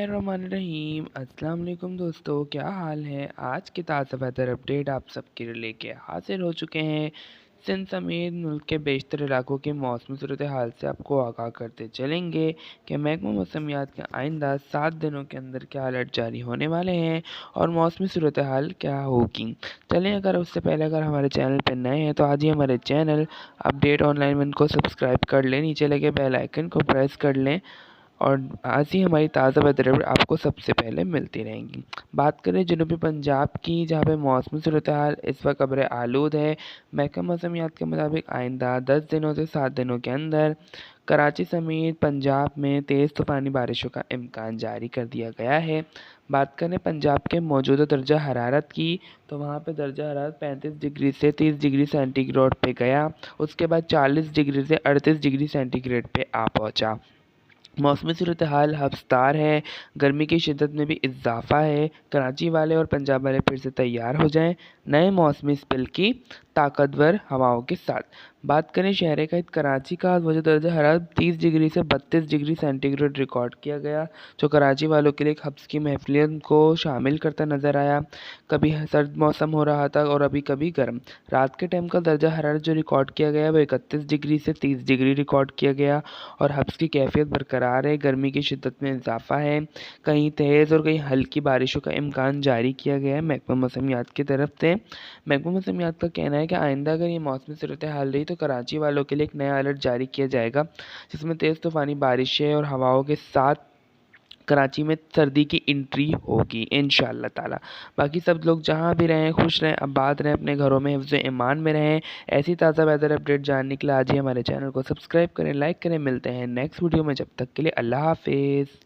बिस्मिल्लाहिर्रहमानिर्रहीम। अस्सलाम वालेकुम दोस्तों, क्या हाल है। आज के ताज़ा वेदर अपडेट आप सबके लिए लेके हाजिर हो चुके हैं। सिंध समेत मुल्क के बेशतर इलाकों की मौसमी सूरत हाल से आपको आगाह करते चलेंगे कि महकमा मौसमियात के आइंदा 7 दिनों के अंदर क्या अलर्ट जारी होने वाले हैं और मौसमी सूरत हाल क्या होगी। चलें, अगर उससे पहले अगर हमारे चैनल पर नए हैं तो आज ही हमारे चैनल अपडेट ऑनलाइन वन को सब्सक्राइब कर लें, नीचे लगे बेल आइकन को प्रेस कर लें और आज ही हमारी ताज़ा वेदर अपडेट आपको सबसे पहले मिलती रहेंगी। बात करें जनूबी पंजाब की, जहाँ पे मौसमी सूरत हाल इस वक्त अब्र आलूद है। महकमा मौसमियात के मुताबिक आइंदा 10 दिनों से 7 दिनों के अंदर कराची समेत पंजाब में तेज़ तूफ़ानी बारिशों का इम्कान जारी कर दिया गया है। बात करें पंजाब के मौजूदा दर्जा हरारत की, तो वहाँ पे दर्जा हरारत 35 डिग्री से 30 डिग्री सेंटीग्रेड पे गया। उसके बाद 40 डिग्री से 38 डिग्री सेंटीग्रेड पे आ पहुँचा। मौसमी सूरत हाल हफ्तार है, गर्मी की शिद्दत में भी इजाफा है। कराची वाले और पंजाब वाले फिर से तैयार हो जाएं नए मौसमी स्पेल की ताकतवर हवाओं के साथ। बात करें शहर का कराची का, वजह दर्जा हरारत 30 डिग्री से 32 डिग्री सेंटीग्रेड रिकॉर्ड किया गया, जो कराची वालों के लिए एक हफ्स की महफिलियत को शामिल करता नज़र आया। कभी सर्द मौसम हो रहा था और अभी कभी गर्म। रात के टाइम का दर्जा हरारत जो रिकॉर्ड किया गया वो 31 डिग्री से 30 डिग्री रिकॉर्ड किया गया और हब्स की कैफियत बरकरार है। गर्मी की शिद्दत में इजाफा है, कहीं तेज़ और कहीं हल्की बारिशों का इम्कान जारी किया गया है महकमा मौसमियात की तरफ से। महकमा मौसमियात का कहना है कि आइंदा अगर ये मौसमी सूरत हाल रही तो कराची वालों के लिए एक नया अलर्ट जारी किया जाएगा, जिसमें तेज़ तूफ़ानी बारिशें और हवाओं के साथ कराची में सर्दी की एंट्री होगी इंशाअल्लाह ताला। बाकी सब लोग जहाँ भी रहें खुश रहें, आबाद रहें, अपने घरों में हिफ्ज़ ईमान में रहें। ऐसी ताज़ा वेदर अपडेट जानने के लिए आज ही हमारे चैनल को सब्सक्राइब करें, लाइक करें। मिलते हैं नेक्स्ट वीडियो में, जब तक के लिए अल्लाह हाफिज़।